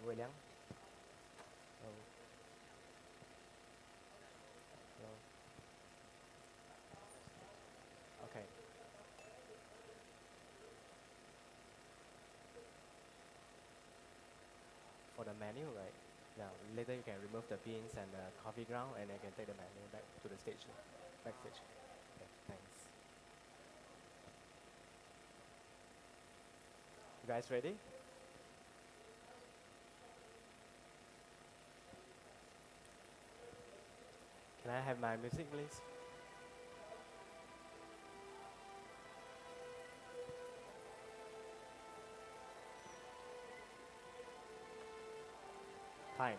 Liang. Oh, no. Okay. For the menu, right? Now, later you can remove the beans and the coffee ground, and I can take the menu back to the stage, backstage. Okay, thanks. You guys ready? Can I have my music, please? Time.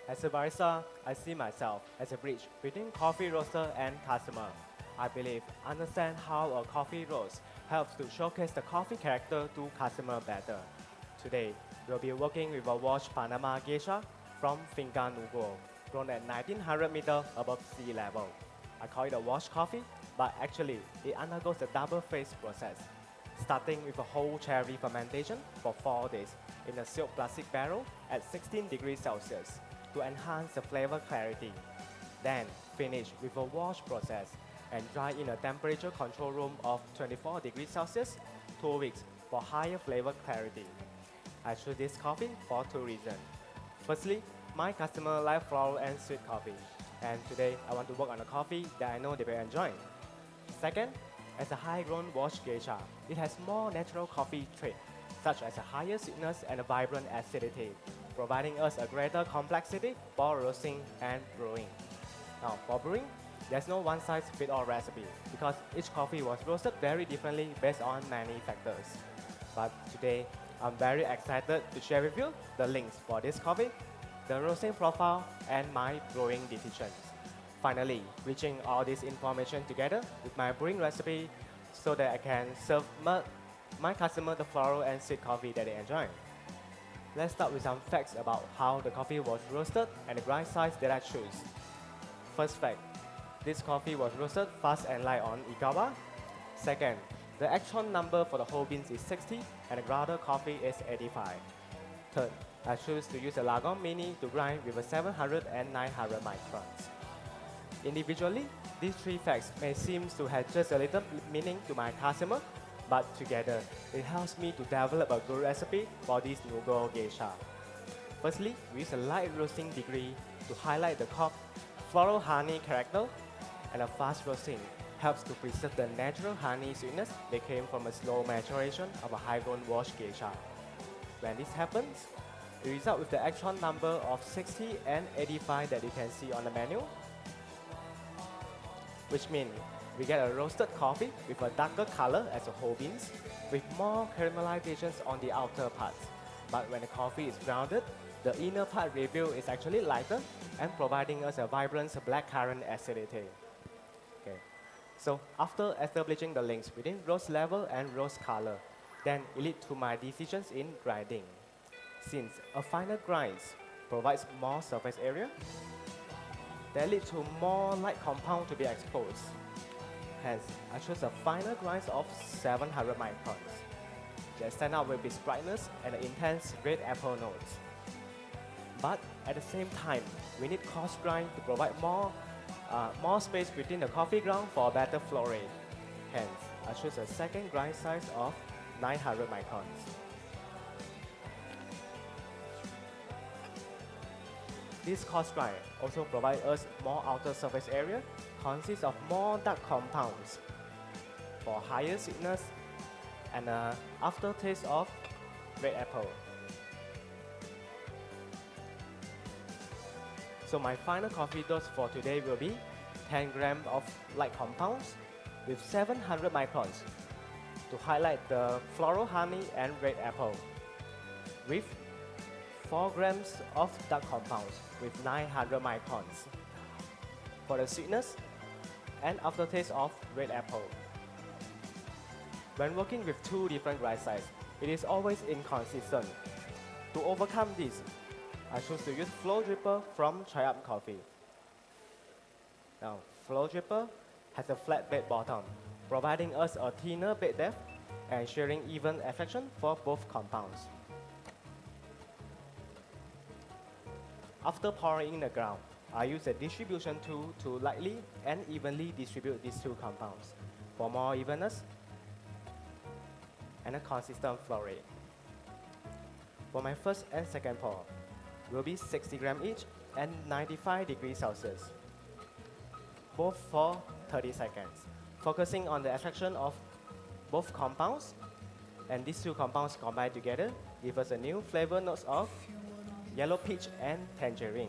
As a barista, I see myself as a bridge between coffee roaster and customer. I believe understand how a coffee roast helps to showcase the coffee character to customer better. Today, we'll be working with a washed Panama geisha from Finca Nugo, grown at 1900 meters above sea level. I call it a washed coffee, but actually it undergoes a double phase process, starting with a whole cherry fermentation for 4 days in a sealed plastic barrel at 16 degrees Celsius to enhance the flavor clarity. Then finish with a wash process and dry in a temperature control room of 24 degrees Celsius 2 weeks for higher flavor clarity. I choose this coffee for two reasons. Firstly, my customer like floral and sweet coffee, and today I want to work on a coffee that I know they will enjoy. Second, as a high-grown washed geisha, it has more natural coffee traits, such as a higher sweetness and a vibrant acidity, providing us a greater complexity for roasting and brewing. Now, for brewing, there's no one-size-fits-all recipe because each coffee was roasted very differently based on many factors. But today, I'm very excited to share with you the links for this coffee, the roasting profile, and my brewing decisions. Finally, reaching all this information together with my brewing recipe so that I can serve my customer the floral and sweet coffee that they enjoy. Let's start with some facts about how the coffee was roasted and the grind size that I choose. First fact, this coffee was roasted fast and light on Ikawa. Second, the actual number for the whole beans is 60 and the grounded coffee is 85. Third, I choose to use a Lagon Mini to grind with a 700 and 900 microns. Individually, these three facts may seem to have just a little meaning to my customer, but together, it helps me to develop a good recipe for this Nugo geisha. Firstly, we use a light roasting degree to highlight the floral honey character, and a fast roasting helps to preserve the natural honey sweetness that came from a slow maturation of a high-grown washed geisha. When this happens, it results with the actual number of 60 and 85 that you can see on the menu, which means we get a roasted coffee with a darker color as a whole beans, with more caramellizations on the outer parts. But when the coffee is grounded, the inner part reveal is actually lighter and providing us a vibrant blackcurrant acidity. Okay. So after establishing the links between roast level and roast color, then it leads to my decisions in grinding. Since a finer grind provides more surface area, that leads to more light compound to be exposed. Hence, I chose a finer grind of 700 microns that stand out with its brightness and the intense red apple notes. But at the same time, we need coarse grind to provide more space between the coffee ground for a better flow rate. Hence, I chose a second grind size of 900 microns. This coarse grind also provides us more outer surface area, consists of more dark compounds for higher sweetness and aftertaste of red apple. So my final coffee dose for today will be 10 grams of light compounds with 700 microns to highlight the floral honey and red apple, with 4 grams of dark compounds with 900 microns for the sweetness and aftertaste of red apple. When working with two different grind sizes, it is always inconsistent. To overcome this, I choose to use Flow Dripper from Triumph Coffee. Now, Flow Dripper has a flat bed bottom, providing us a thinner bed depth and ensuring even extraction for both compounds. After pouring in the ground, I use a distribution tool to lightly and evenly distribute these two compounds for more evenness and a consistent flow rate. For my first and second pour, will be 60 grams each and 95 degrees Celsius, both for 30 seconds, focusing on the extraction of both compounds, and these two compounds combined together give us a new flavor notes of yellow peach and tangerine.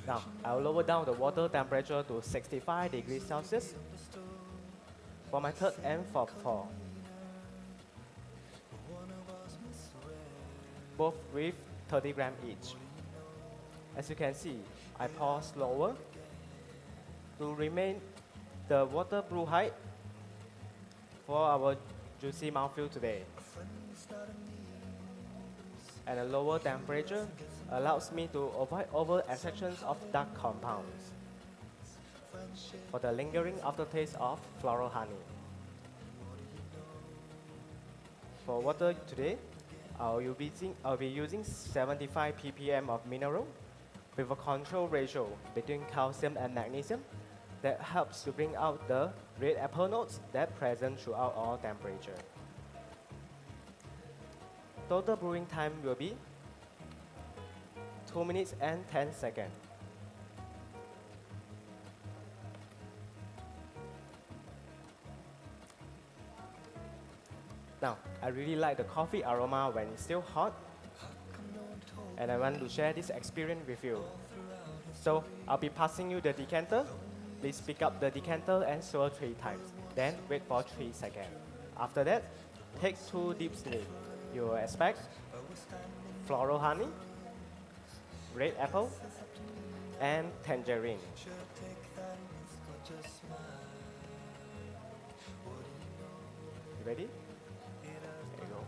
Now, I'll lower down the water temperature to 65 degrees Celsius for my third and fourth pour, both with 30 grams each. As you can see, I pour slower to remain the water brew height for our juicy mouthfeel today. And a lower temperature allows me to avoid over extractions of dark compounds for the lingering aftertaste of floral honey. For water today, I'll be using 75 ppm of mineral with a control ratio between calcium and magnesium that helps to bring out the red apple notes that present throughout all temperature. Total brewing time will be 2 minutes and 10 seconds. Now, I really like the coffee aroma when it's still hot, and I want to share this experience with you. So, I'll be passing you the decanter. Please pick up the decanter and swirl 3 times, then wait for 3 seconds. After that, take 2 deep sniffs. You will expect floral honey, red apple, and tangerine. You ready? There you go.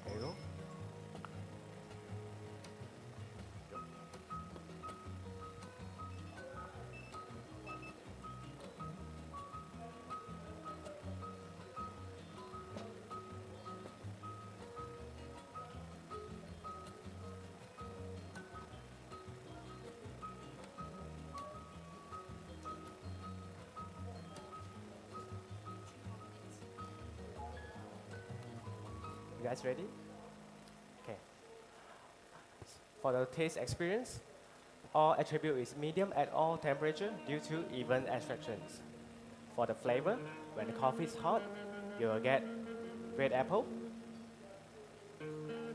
There you go. You guys ready? Okay. For the taste experience, all attribute is medium at all temperature due to even extractions. For the flavor, when the coffee is hot, you will get red apple,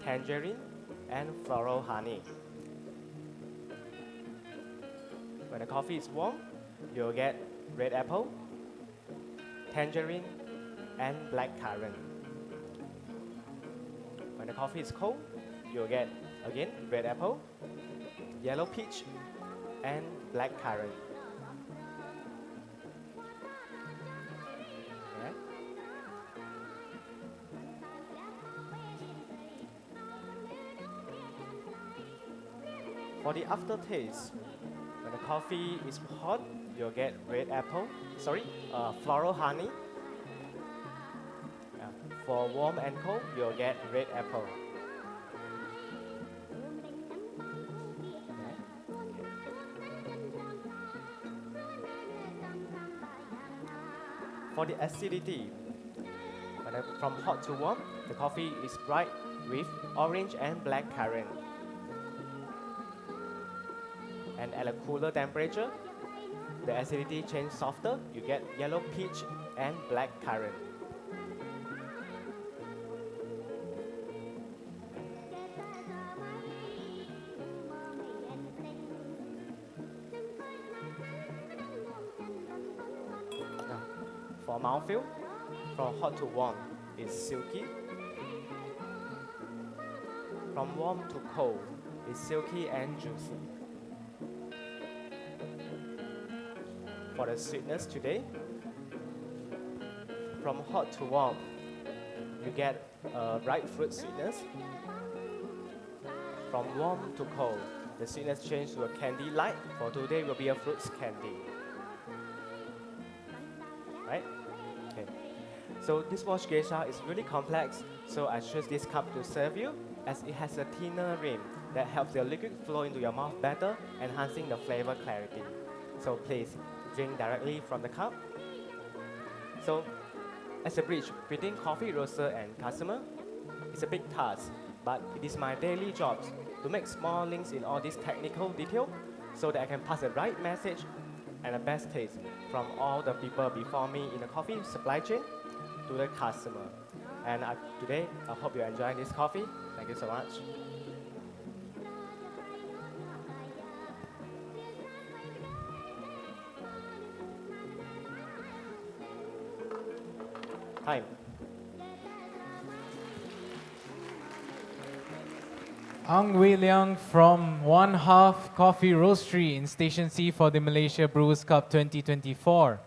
tangerine, and floral honey. When the coffee is warm, you will get red apple, tangerine, and black currant. When the coffee is cold, you'll get, again, red apple, yellow peach, and black currant. Okay. For the aftertaste, when the coffee is hot, you'll get floral honey. For warm and cold, you'll get red apple. For the acidity, from hot to warm, the coffee is bright with orange and black currant. And at a cooler temperature, the acidity changes softer, you get yellow peach and black currant. For mouthfeel, from hot to warm is silky. From warm to cold is silky and juicy. For the sweetness today, from hot to warm, you get a ripe fruit sweetness. From warm to cold, the sweetness changes to a candy light. For today will be a fruits candy. right? Okay. So this wash geisha is really complex, so I choose this cup to serve you as it has a thinner rim that helps your liquid flow into your mouth better, enhancing the flavor clarity. So please drink directly from the cup. So as a bridge between coffee roaster and customer, it's a big task, but it is my daily job to make small links in all this technical detail so that I can pass the right message and the best taste from all the people before me in the coffee supply chain to the customer. And today, I hope you enjoy this coffee. Thank you so much. Time. Liang from 1/2 Coffee Roastery in Station C for the Malaysia Brewers Cup 2024.